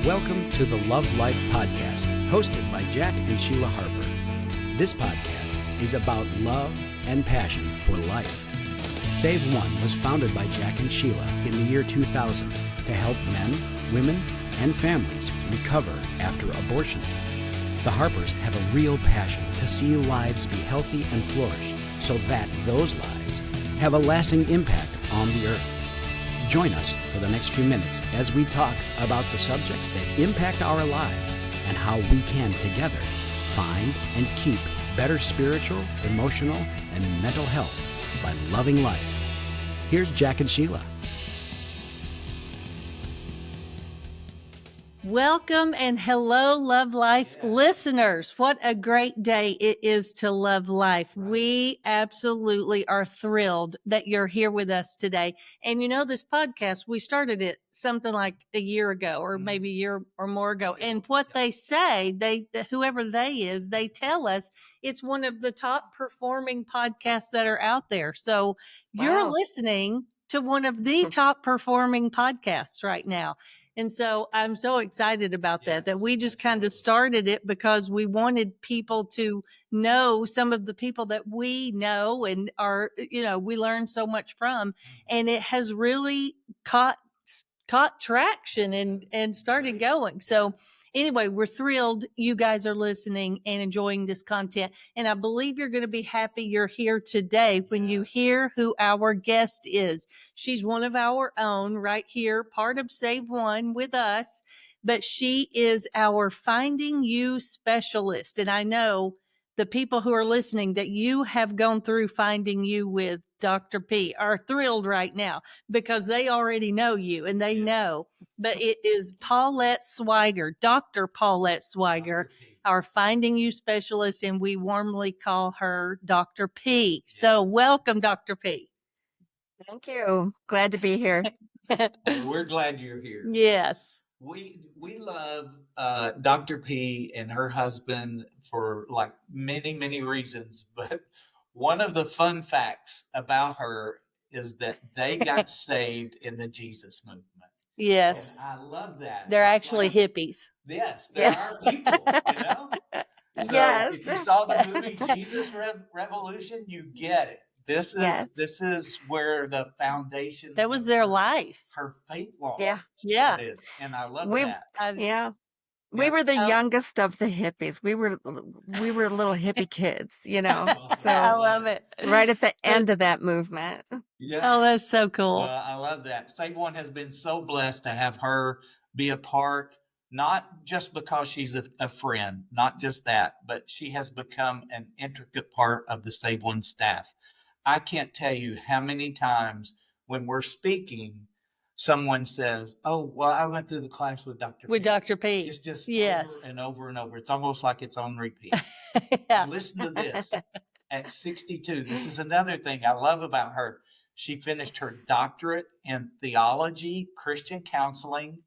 Welcome to the Love Life Podcast, hosted by Jack and Sheila Harper. This podcast is about love and passion for life. Save One was founded by Jack and Sheila in the year 2000 to help men, women, and families recover after abortion. The Harpers have a real passion to see lives be healthy and flourish so that those lives have a lasting impact on the earth. Join us for the next few minutes as we talk about the subjects that impact our lives and how we can together find and keep better spiritual, emotional, and mental health by loving life. Here's Jack and Sheila. Welcome and hello, Love Life listeners. What a great day it is to love life. We absolutely are thrilled that you're here with us today. And you know, this podcast, we started it something like a year ago or maybe a year or more ago. And what they say, whoever they is, they tell us it's one of the top performing podcasts that are out there. So you're listening to one of the top performing podcasts right now. And so I'm so excited about that we just kind of started it because we wanted people to know some of the people that we know and are, we learn so much from. And it has really caught traction and started going. So anyway, we're thrilled you guys are listening and enjoying this content. And I believe you're going to be happy you're here today when you hear who our guest is. She's one of our own right here, part of Save One with us, but she is our Finding You specialist. And I know the people who are listening that you have gone through Finding You with Dr. P are thrilled right now because they already know you and they know. But it is Paulette Swiger, Dr. Paulette Swiger, our Finding You specialist, and we warmly call her Dr. P. So welcome, Dr. P. Thank you. Glad to be here. Well, we're glad you're here. Yes. We love Dr. P and her husband for like many, many reasons. But one of the fun facts about her is that they got saved in the Jesus movement. Yes. And I love that. They're actually hippies. Yes, there are people, So Yes. if you saw the movie Jesus Revolution, you get it. This is where the foundation. That was their life. Her faith walk. Yeah. Started, and I love that. We were the youngest of the hippies. We were little hippie kids, So I love it. Right at the end of that movement. Yeah. Oh, that's so cool. I love that. Save One has been so blessed to have her be a part, not just because she's a friend, not just that, but she has become an intricate part of the Save One staff. I can't tell you how many times when we're speaking, someone says, "Oh, well, I went through the class with Dr. P." With Dr. P. It's just yes. over and over and over. It's almost like it's on repeat. Yeah. Listen to this. At 62, this is another thing I love about her. She finished her doctorate in theology, Christian counseling,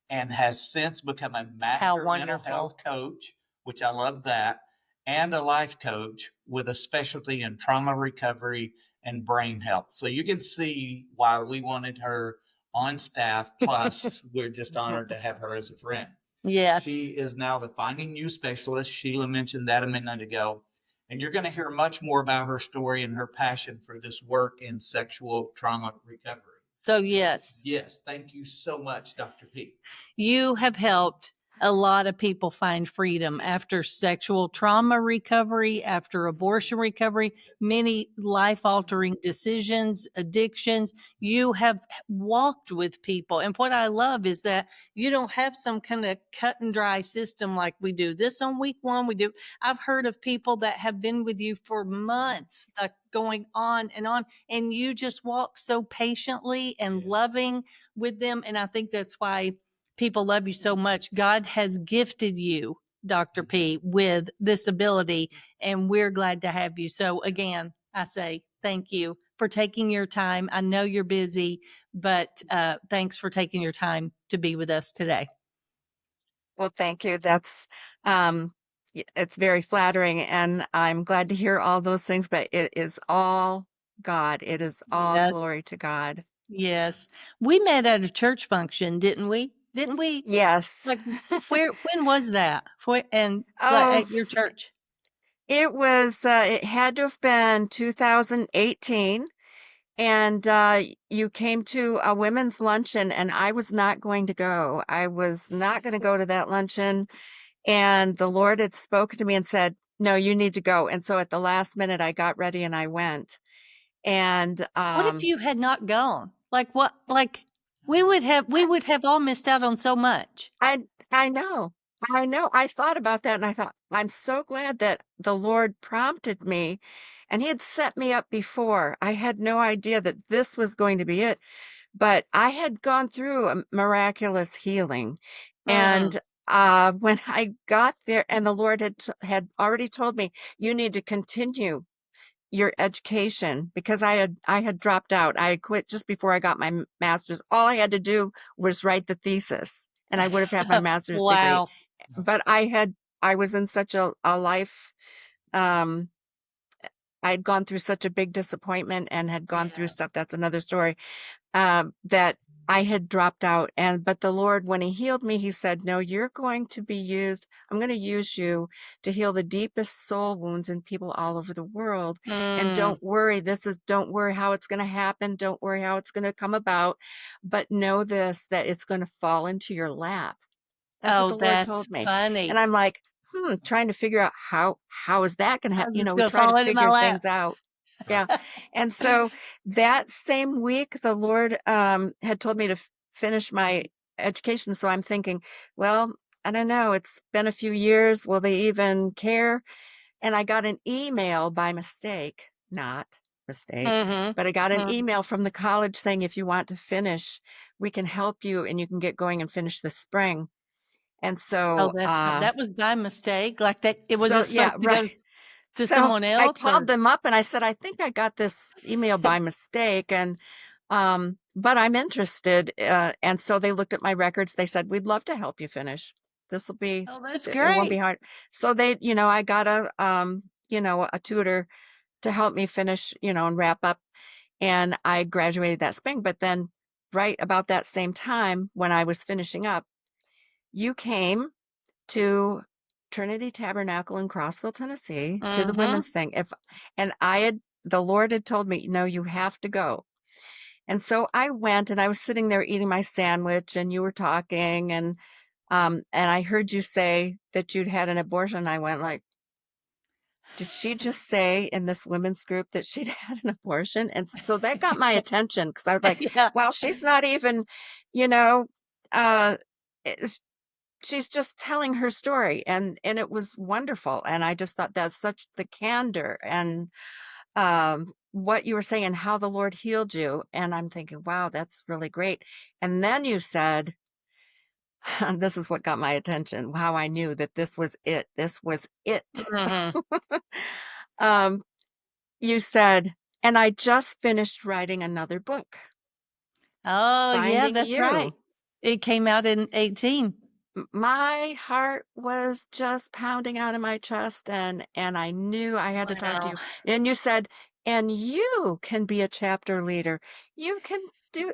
and has since become a master mental health coach, which I love that, and a life coach with a specialty in trauma recovery and brain health. So you can see why we wanted her on staff. Plus, we're just honored to have her as a friend. Yes. She is now the Finding You specialist. Sheila mentioned that a minute ago. And you're going to hear much more about her story and her passion for this work in sexual trauma recovery. So yes. Yes. Thank you so much, Dr. P. You have helped a lot of people find freedom after sexual trauma recovery, after abortion recovery, many life-altering decisions, addictions. You have walked with people. And what I love is that you don't have some kind of cut and dry system like we do. This on week one, we do. I've heard of people that have been with you for months, going on, and you just walk so patiently and loving with them. And I think that's why people love you so much. God has gifted you, Dr. P, with this ability, and we're glad to have you. So again, I say thank you for taking your time. I know you're busy, but thanks for taking your time to be with us today. Well, thank you. That's it's very flattering, and I'm glad to hear all those things, but it is all God. It is all glory to God. Yes. We met at a church function, didn't we? Didn't we? Yes. Like, when was that? And like, Oh, at your church? it was, it had to have been 2018. And you came to a women's luncheon, and I was not going to go. I was not going to go to that luncheon. And the Lord had spoken to me and said, "No, you need to go." And so at the last minute, I got ready and I went. And What if you had not gone? Like what? Like we would have all missed out on so much. I I know. I know. I thought about that and I thought, I'm so glad that the Lord prompted me and he had set me up before. I had no idea that this was going to be it, but I had gone through a miraculous healing. Mm. And when I got there and the Lord had already told me, you need to continue your education because I had dropped out. I had quit just before I got my master's. All I had to do was write the thesis and I would have had my master's degree. Wow. But I was in such a life, um, I had gone through such a big disappointment and had gone through Yeah. stuff, that's another story, that I had dropped out. But the Lord, when he healed me, he said, "No, you're going to be used. I'm going to use you to heal the deepest soul wounds in people all over the world. And Mm. don't worry how it's going to happen. Don't worry how it's going to come about, but know this, that it's going to fall into your lap." That's what Oh, the Lord that's told me. And funny. I'm like, trying to figure out how is that going to happen? How's this We gonna try to fall into my figure lap? things out. Yeah. And so that same week, the Lord had told me to finish my education. So I'm thinking, well, I don't know. It's been a few years. Will they even care? And I got an email by mistake, not mistake, Mhm. but I got an Mhm. email from the college saying, if you want to finish, we can help you and you can get going and finish this spring. And Oh, so, that was by mistake? Like that it so wasn't yeah, supposed to right. go to So someone I else called or them up and I said, I think I got this email by mistake. And, but I'm interested. And so they looked at my records. They said, we'd love to help you finish. This will be, Oh, that's it won't be great. hard. So I got a tutor to help me finish, and wrap up. And I graduated that spring. But then right about that same time when I was finishing up, you came to Trinity Tabernacle in Crossville, Tennessee, to the Mhm. women's thing. The Lord had told me, no, you have to go. And so I went and I was sitting there eating my sandwich and you were talking and I heard you say that you'd had an abortion. I went like, did she just say in this women's group that she'd had an abortion? And so that got my attention because I was like, Yeah. well, she's not even, you know, uh, she's just telling her story and it was wonderful and I just thought that's such the candor and what you were saying how the Lord healed you and I'm thinking wow that's really great and then you said this is what got my attention how I knew that this was it Mhm. um you said and I just finished writing another book Oh, yeah, finding that's right. you. It came out in 18. My heart was just pounding out of my chest and I knew I had to talk to Wow. you. And you said, "And you can be a chapter leader. You can do,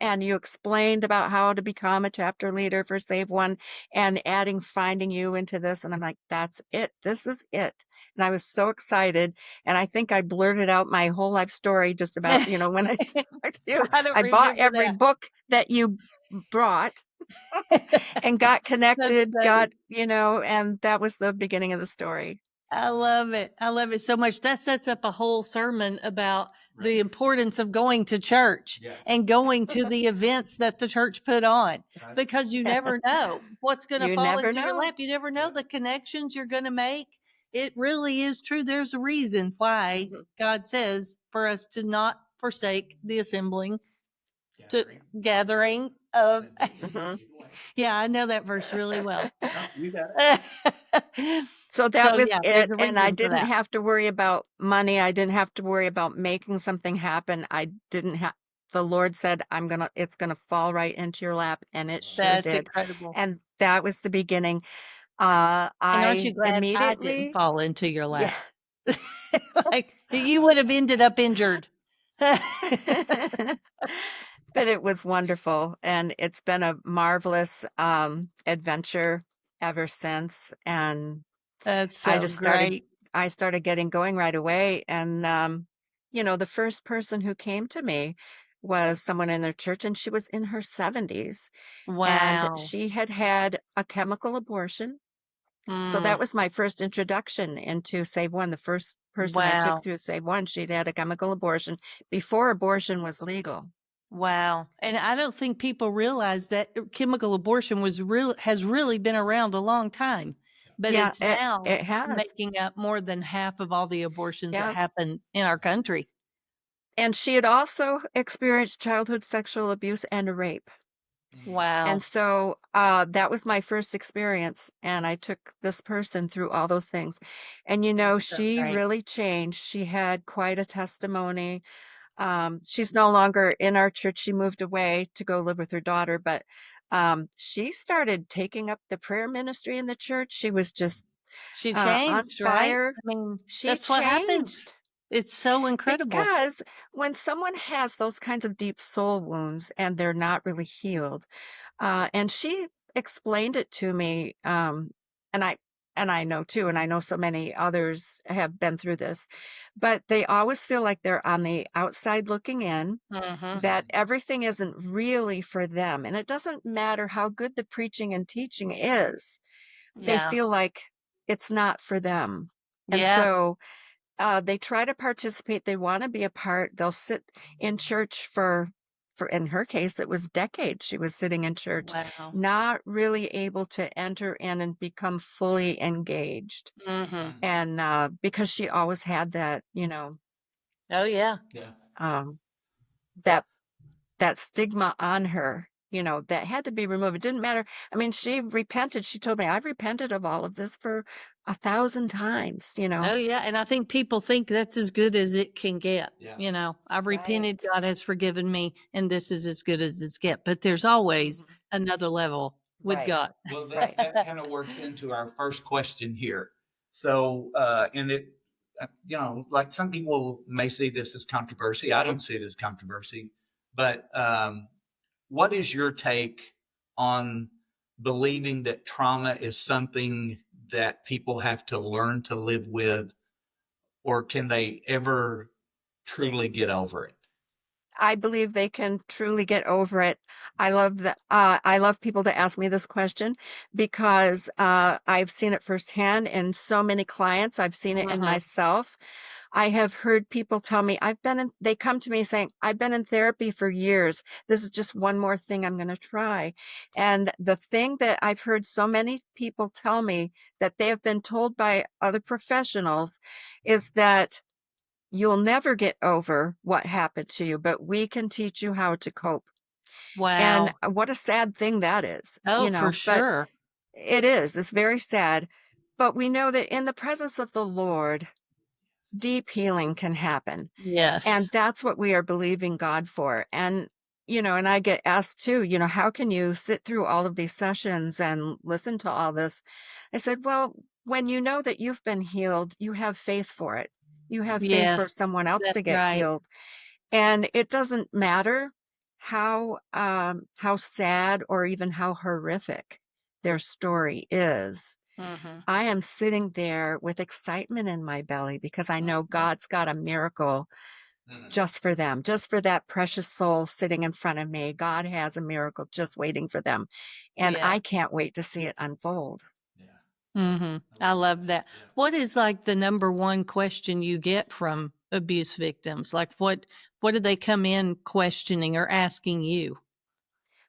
and you explained about how to become a chapter leader for Save One and adding finding you into this. And I'm like, that's it. This is it. And I was so excited. And I think I blurted out my whole life story just about, when I talked to you. I don't I bought remember every that. book that you brought and got That's connected, funny. and that was the beginning of the story. I love it. I love it so much. That sets up a whole sermon about the importance of going to church and going to the events that the church put on because you never know what's going to You fall never into your know. lap. You never know the connections you're going to make. It really is true. There's a reason why Mhm. God says for us to not forsake the assembling, to Gathering. gathering of. Mhm. Yeah, I know that verse really well. Oh, you got So that So was yeah, there's it, a and I reason for didn't that. have to worry about money. I didn't have to worry about making something happen. I didn't have. The Lord said, it's gonna fall right into your lap," and it sure That's did. incredible. And that was the beginning. And aren't you I glad I didn't immediately, fall into your yeah. lap? Like, you would have ended up injured. But it was wonderful, and it's been a marvelous adventure ever since. And That's I so just started great. I started getting going right away. And the first person who came to me was someone in their church, and she was in her 70s, and Wow. she had had a chemical abortion. So Mm, that was my first introduction into Save One. The first person I took wow. through Save One, she'd had a chemical abortion before abortion was legal. Wow. And I don't think people realize that chemical abortion has really been around a long time, but Yeah, it's it now it has. making up more than half of all the abortions that Yeah. happen in our country. And she had also experienced childhood sexual abuse and a rape. And Wow. so that was my first experience. And I took this person through all those things. And, So she great. really changed. She had quite a testimony. She's no longer in our church. She moved away to go live with her daughter, but she started taking up the prayer ministry in the church. She was just She on changed, right? fire. I mean, She that's what happens. changed. It's so incredible. Because when someone has those kinds of deep soul wounds and they're not really healed, and she explained it to me, and I know too, and I know so many others have been through this, but they always feel like they're on the outside looking in, Mhm. that everything isn't really for them, and it doesn't matter how good the preaching and teaching is, they Yeah. feel like it's not for them. And Yeah. so they try to participate, they wanna be a part, they'll sit in church for in her case, it was decades she was sitting in church, Wow. not really able to enter in and become fully engaged. Mhm. And, because she always had that, Oh, yeah. Yeah. um, Well, that that stigma on her, that had to be removed. It didn't matter. I mean, she repented. She told me, "I've repented of all of this for 1,000 times," you know? Oh, yeah, and I think people think that's as good as it can get, yeah. I've repented, Right. God has forgiven me, and this is as good as it's get, but there's always Mhm. another level with Right. God. Well, that, Right. that kind of works into our first question here. So, and it, like some people may see this as controversy. I don't see it as controversy, but what is your take on believing that trauma is something that people have to learn to live with, or can they ever truly get over it? I believe they can truly get over it. I love people to ask me this question because I've seen it firsthand in so many clients. I've seen it in Mhm. myself. I have heard people tell me they come to me saying, I've been in therapy for years. This is just one more thing I'm going to try. And the thing that I've heard so many people tell me that they have been told by other professionals is that you'll never get over what happened to you, but we can teach you how to cope. And Wow. what a sad thing that is, Oh, for but sure. it is. It's very sad. But we know that in the presence of the Lord, deep healing can happen. And Yes. that's what we are believing God for. And I get asked too, how can you sit through all of these sessions and listen to all this? I said, well, when you know that you've been healed, you have faith for it. You have faith for Yes. someone else to That's get right. healed. And it doesn't matter how sad or even how horrific their story is. Mhm. I am sitting there with excitement in my belly because I know God's got a miracle just for them, just for that precious soul sitting in front of me. God has a miracle just waiting for them. And Yeah. I can't wait to see it unfold. Yeah. Mhm. I love that. What is, like, the number one question you get from abuse victims? Like, what do they come in questioning or asking you?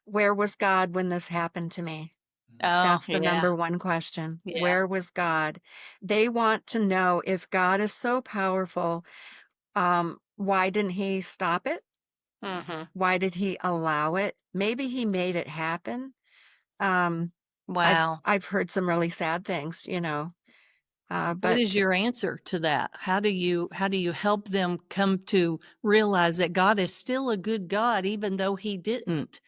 Where was God when this happened to me? Oh, That's the yeah. number one question. Yeah. Where was God? They want to know, if God is so powerful, why didn't he stop it? Mhm. Why did he allow it? Maybe he made it happen. Um, I've Wow. I've heard some really sad things, What is but your answer to that? How do you help them come to realize that God is still a good God even though he didn't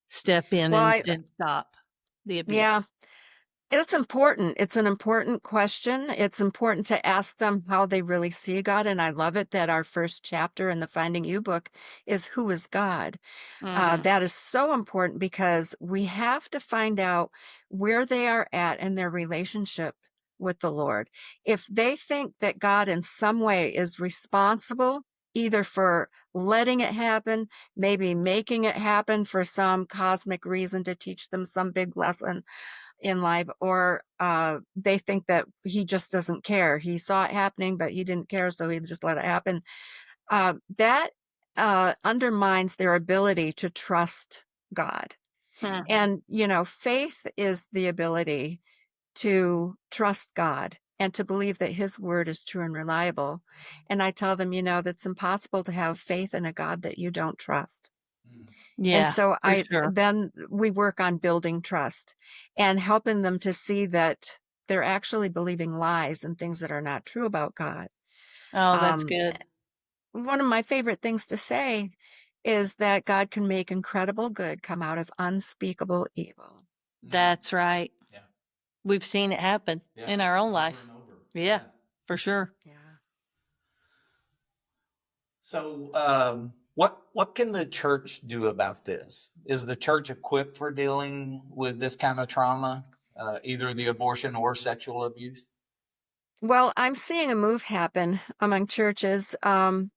step in well, and I and stop the yeah, abuse? It's important. It's an important question. It's important to ask them how they really see God. And I love it that our first chapter in the Finding You book is Who is God? Mhm. That is so important because we have to find out where they are at in their relationship with the Lord. If they think that God in some way is responsible, either for letting it happen, maybe making it happen for some cosmic reason to teach them some big lesson in life, or they think that he just doesn't care. He saw it happening, but he didn't care, so he just let it happen. That undermines their ability to trust God. Hmm. And, faith is the ability to trust God and to believe that his word is true and reliable. And I tell them, that's impossible to have faith in a God that you don't trust. And Yeah, so for I sure. then we work on building trust and helping them to see that they're actually believing lies and things that are not true about God. Oh, that's Um, good. One of my favorite things to say is that God can make incredible good come out of unspeakable evil. That's right. Yeah. We've seen it happen Yeah. in our own Over life. and over. Yeah, for sure. Yeah. So, what can the church do about this? Is the church equipped for dealing with this kind of trauma, either the abortion or sexual abuse? Well, I'm seeing a move happen among churches.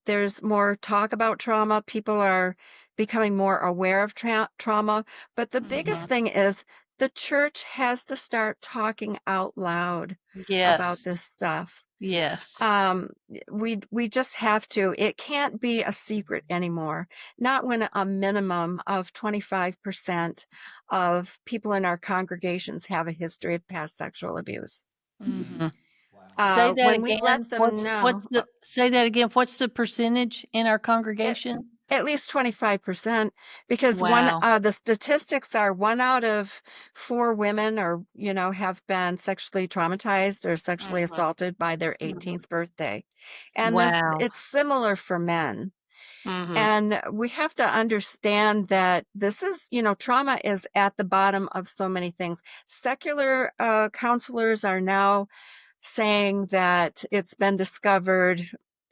There's more talk about trauma. People are becoming more aware of trauma. But the biggest Mhm. thing is the church has to start talking out loud about Yes. this stuff. Yes. We just have to. It can't be a secret anymore. Not when a minimum of 25% of people in our congregations have a history of past sexual abuse. Mhm. Wow. Say that When we let again. them What's know, the say that again. What's the percentage in our at, congregation? at least 25%, because Wow. the statistics are 1 out of 4 women have been sexually traumatized or sexually Mhm. assaulted by their Mhm. 18th birthday. And Wow. it's similar for men. Mhm. And we have to understand that this is, trauma is at the bottom of so many things. Secular counselors are now saying that it's been discovered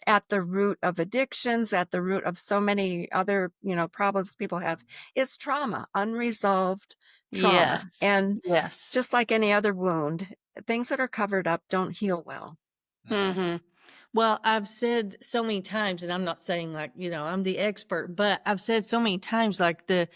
at the root of addictions, at the root of so many other, problems people have, is trauma, unresolved trauma. Yes. And Yes. just like any other wound, things that are covered up don't heal well. Mhm. Well, I've said so many times, and I'm not saying like, I'm the expert, but I've said so many times like the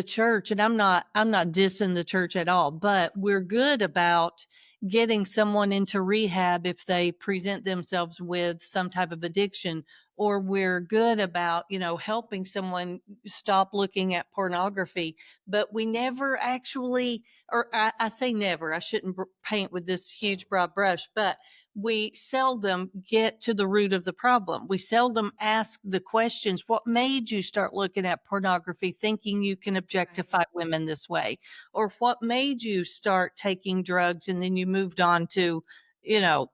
church, and I'm not dissing the church at all, but we're good about getting someone into rehab if they present themselves with some type of addiction, or we're good about, helping someone stop looking at pornography, but we never actually, or I say never, I shouldn't paint with this huge broad brush, but we seldom get to the root of the problem. We seldom ask the questions, what made you start looking at pornography thinking you can objectify Right. women this way? Or what made you start taking drugs and then you moved on to, you know,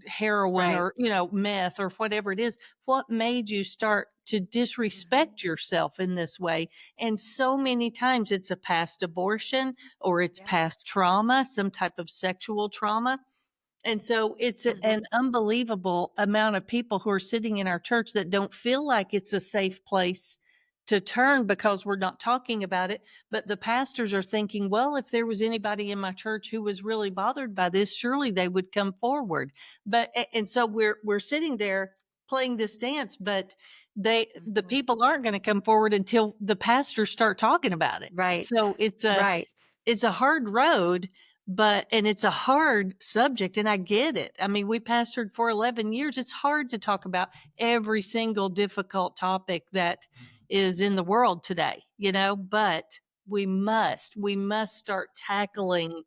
heroin Right. or, meth or whatever it is? What made you start to disrespect yourself in this way? And so many times it's a past abortion or it's Yes. past trauma, some type of sexual trauma. And so it's Hmm. an unbelievable amount of people who are sitting in our church that don't feel like it's a safe place to turn because we're not talking about it. But the pastors are thinking, well, if there was anybody in my church who was really bothered by this, surely they would come forward. And so we're sitting there playing this dance, but the Hmm. people aren't going to come forward until the pastors start talking about it. Right. So Right. it's a hard road, and it's a hard subject, and I get it. I mean, we pastored for 11 years. It's hard to talk about every single difficult topic that is in the world today, but we must start tackling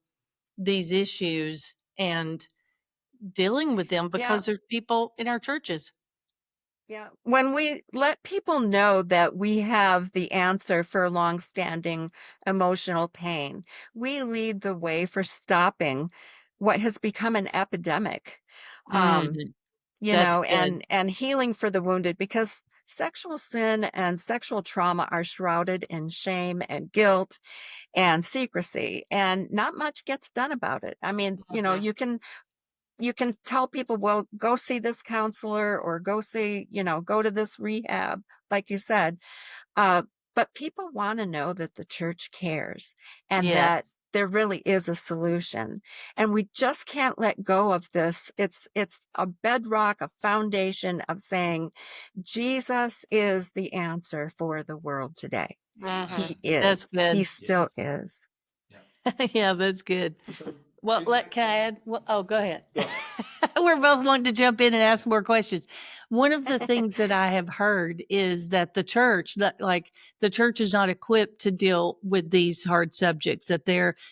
these issues and dealing with them Yeah. because there's people in our churches. Yeah. When we let people know that we have the answer for long-standing emotional pain, we lead the way for stopping what has become an epidemic. Um, Mhm. That's good. and healing for the wounded, because sexual sin and sexual trauma are shrouded in shame and guilt and secrecy, and not much gets done about it. I mean, Mhm. you can tell people, well, go see this counselor or go see, go to this rehab, like you said. Uh, but people want to know that the church cares and that Yes. there really is a solution. And we just can't let go of this. It's a bedrock, a foundation of saying Jesus is the answer for the world today. Mhm. He That's is. He good. still Yes. is. Yeah. Yeah, that's good. So Well, can can I add? Well, oh, go ahead. go ahead. We're both wanting to jump in and ask more questions. One of the things that I have heard is that the church is not equipped to deal with these hard subjects.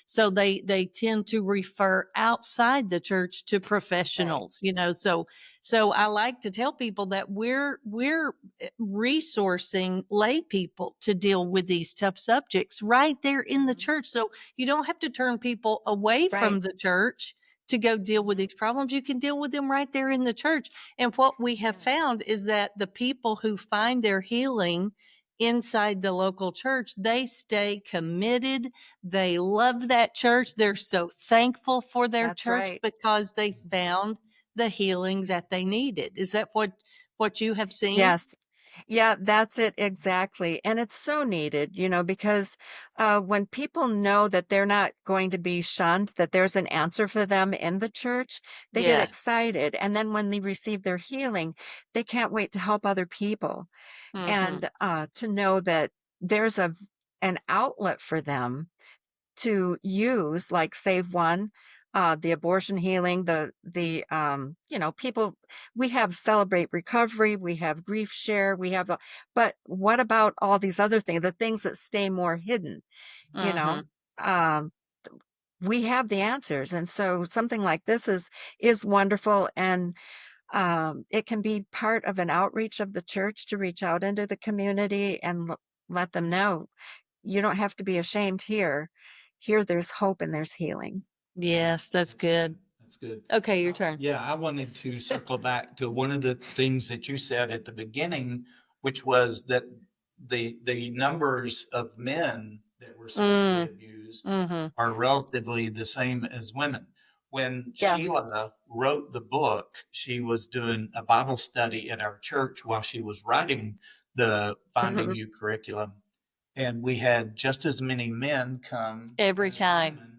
So they tend to refer outside the church to Right. professionals. So I like to tell people that we're resourcing lay people to deal with these tough subjects right there in the Mhm. church. So you don't have to turn people away Right. from the church to go deal with Mhm. these problems. You can deal with them right there in the church. And what we have Yeah. found is that the people who find their healing inside the local church, they stay committed. They love that church. They're so thankful for their That's church right. because they found the healing that they needed. Is that what you have seen? Yes. Yeah, that's it exactly. And it's so needed, because when people know that they're not going to be shunned, that there's an answer for them in the church, they get Yes. excited. And then when they receive their healing, they can't wait to help other people. Mhm. And to know that there's an outlet for them to use, like Save One, the abortion healing, people, we have Celebrate Recovery, we have Grief Share, but what about all these other things, the things that stay more hidden, you know? Mhm. Um, we have the answers. And so something like this is wonderful. And it can be part of an outreach of the church to reach out into the community and let them know you don't have to be ashamed here. Here, there's hope and there's healing. Yes, that's That's good. good. That's good. Okay, your turn. Yeah, I wanted to circle back to one of the things that you said at the beginning, which was that the numbers of men that were sexually Mm. abused Mhm. are relatively the same as women. When Yes. Sheila wrote the book, she was doing a Bible study at our church while she was writing the Finding Mhm. You curriculum. And we had just as many men come Every as time. women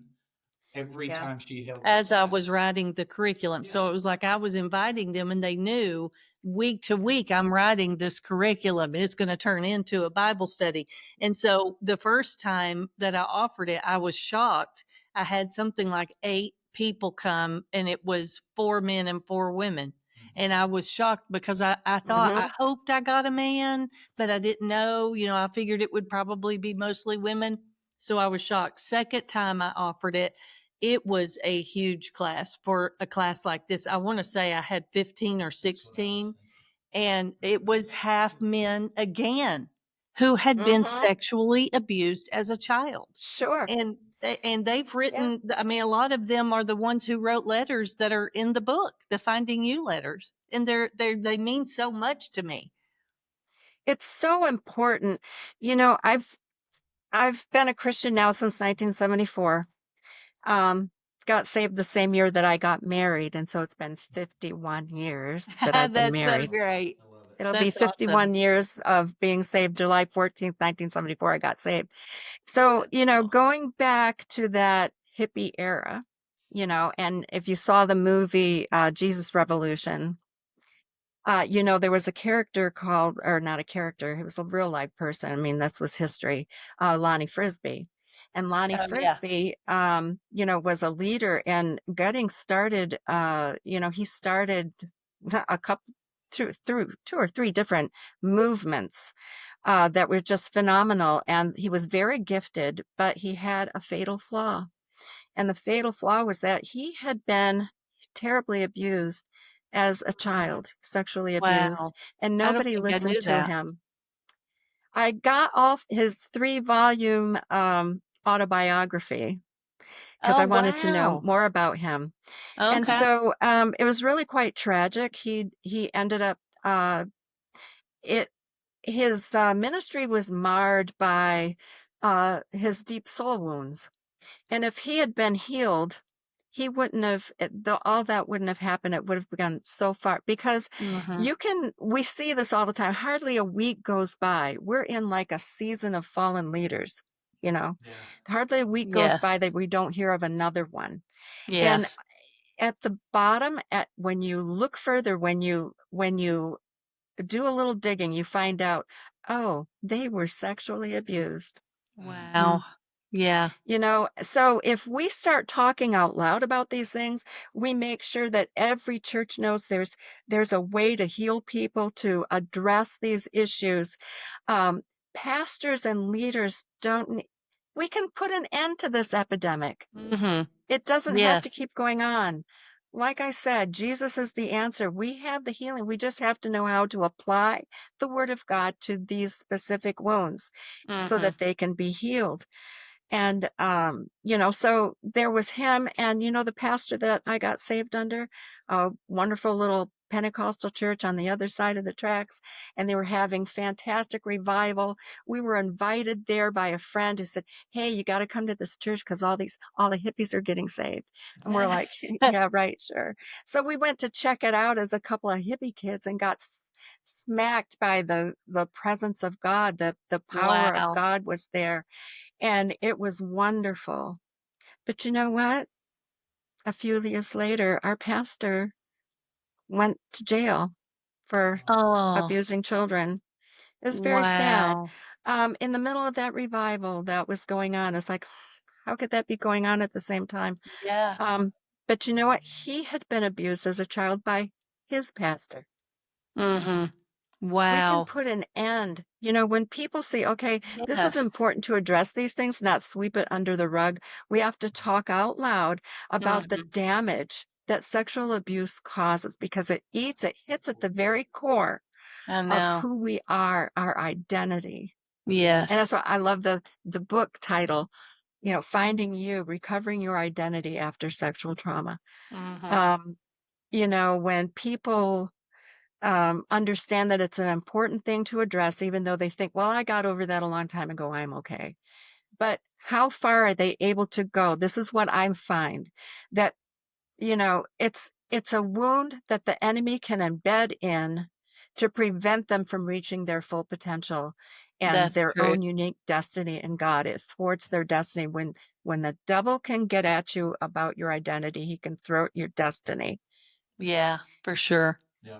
every Yeah. time she held a As I was class. writing the curriculum. Yeah. So it was like I was inviting them and they knew week to week I'm writing this curriculum and it's going to turn into a Bible study. And so the first time that I offered it, I was shocked. I had something like 8 people come and it was 4 men and 4 women. And I was shocked because I thought, I Mhm. hoped I got a man, but I didn't know. I figured it would probably be mostly women. So I was shocked. Second time I offered it, it was a huge class for a class like this. I want to say I had 15 or That's what I was 16, thinking. and it was half men again who had been Mhm. sexually abused as a child. Sure. And they've Yeah. written, I mean, a lot of them are the ones who wrote letters that are in the book, the Finding You letters. And they mean so much to me. It's so important. I've been a Christian now since 1974. Um, got saved the same year that I got married, and so it's been 51 years that I've been That's married. great. I love it. It'll be That's 51 awesome. years of being saved. July 14th, 1974, I got saved. So, That's awesome. going back to that hippie era, and if you saw the movie Jesus Revolution, there was a character called, or not a character, he was a real life person. I mean, this was history, Lonnie Frisbee. And Lonnie Oh, yeah. Frisbee, was a leader in getting started. He started a couple, through 2 or 3 different movements that were just phenomenal. And he was very gifted, but he had a fatal flaw. And the fatal flaw was that he had been terribly abused as a child, sexually abused, Wow. and I don't nobody think I listened knew to that. him. I got off his 3-volume autobiography because Oh, I wanted to know wow. more about him. And Okay. so it was really quite tragic. He ended up it his ministry was marred by his deep soul wounds. And if he had been healed, he wouldn't have, all that wouldn't have happened. It would have gone so far because Mm-hmm. we see this all the time. Hardly a week goes by. We're in like a season of fallen leaders, you know, Yeah. hardly a week goes by Yes. that we don't hear of another one. And Yes. at the bottom, when you look further, when you do a little digging, you find out, oh, they were sexually abused. Wow. Yeah. So if we start talking out loud about these things, we make sure that every church knows there's a way to heal people, to address these issues. Um, Pastors and leaders we can put an end to this epidemic. Mm-hmm. It doesn't have to Yes. keep going on. Like I said, Jesus is the answer. We have the healing. We just have to know how to apply the word of God to these specific wounds so Mm-hmm. that they can be healed. And, so there was him and, the pastor that I got saved under, a wonderful little Pentecostal church on the other side of the tracks, and they were having fantastic revival. We were invited there by a friend who said, "Hey, you got to come to this church because all the hippies are getting saved." And we're like, "Yeah, right, sure." So we went to check it out as a couple of hippie kids and got smacked by the presence of God. The power of Wow. God was there and it was wonderful. But you know what? A few years later, our pastor went to jail for Oh, abusing children. It was very sad. wow. In the middle of that revival that was going on, it's like, how could that be going on at the same time? Yeah. Um, but you know what? He had been abused as a child by his pastor. Mm-hmm. We can Wow. put an end. When people say, okay, this is Yes. important to address these things, not sweep it under the rug, we have to talk out loud about the Mm-hmm. damage that sexual abuse causes because it hits at the very core I of know. who we are, our identity. And that's Yes. why I love the book title, Finding You, Recovering Your Identity After Sexual Trauma. Mm-hmm. Um, when people understand that it's an important thing to address, even though they think, well, I got over that a long time ago, I'm okay. But how far are they able to go? This is what I find that, it's a wound that the enemy can embed in to prevent them from reaching their full potential and That's their true. own unique destiny in God. It thwarts their destiny. When the devil can get at you about your identity, he can thwart your destiny. Yeah, for sure. Yeah.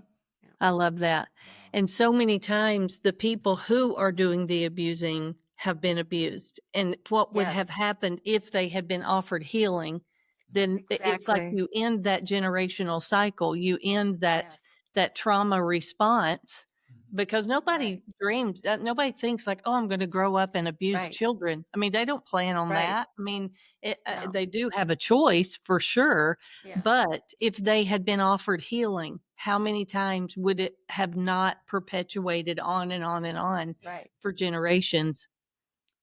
I love that. Wow. And so many times the people who are doing the abusing have been abused. And what would have Yes, happened if they had been offered healing, then it's like exactly. you end that generational cycle. You end that Yes. that trauma response because Right, nobody dreams, nobody thinks like, oh, I'm going to grow up and abuse right, children. I mean, they don't plan on right. that. I mean, No, they do have a choice for sure, yeah, but if they had been offered healing, how many times would it have not perpetuated on and on and on right. for generations?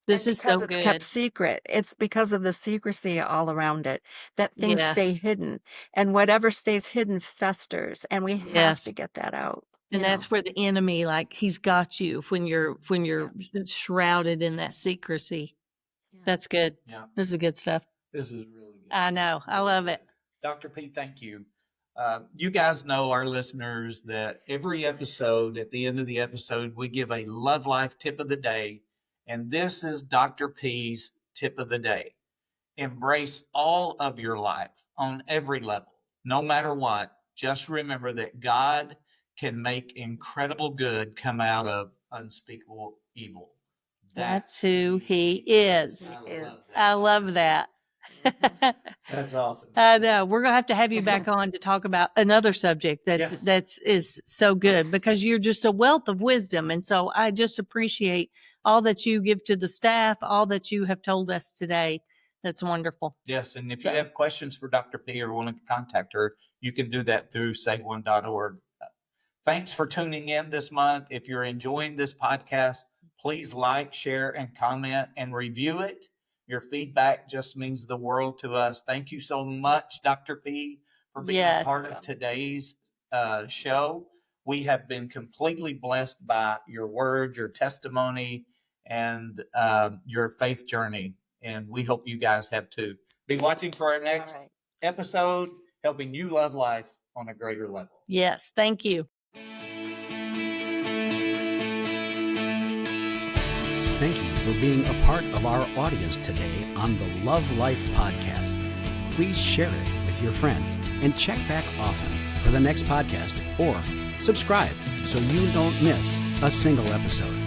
And This is because so it's kept good. secret, it's because of the secrecy all around it that things stay Yes. hidden. And whatever stays hidden festers, and we have to Yes. get that out, And that's where the enemy, like he's got you when Yeah, you're shrouded in that secrecy. yeah. That's good. Yeah. This is good stuff. This is really good. I know. I Really love good. it. Dr. P, thank you. You guys know, our listeners, that every episode, at the end of the episode, we give a Love Life tip of the day. And this is Dr. P's tip of the day. Embrace all of your life on every level, no matter what. Just remember that God can make incredible good come out of unspeakable evil. That's who he He is. is. He I is. love I that. love that. Mhm. That's awesome. I know. We're gonna have you back on to talk about another subject Yes. that's is so good because you're just a wealth of wisdom. And so I just appreciate all that you give to the staff, all that you have told us today. That's wonderful. Yes, and if you So have questions for Dr. P or want to contact her, you can do that through saveone.org. Thanks for tuning in this month. If you're enjoying this podcast, please like, share, and comment and review it. Your feedback just means the world to us. Thank you so much, Dr. P, for being part yes. of today's show. we have been completely blessed by your word, your testimony, and your faith journey. And we hope you guys have too. Be watching for our next All right. episode, helping you love life on a greater level. Yes. Thank you. Thank you for being a part of our audience today on the Love Life podcast. Please share it with your friends and check back often for the next podcast, or subscribe so you don't miss a single episode.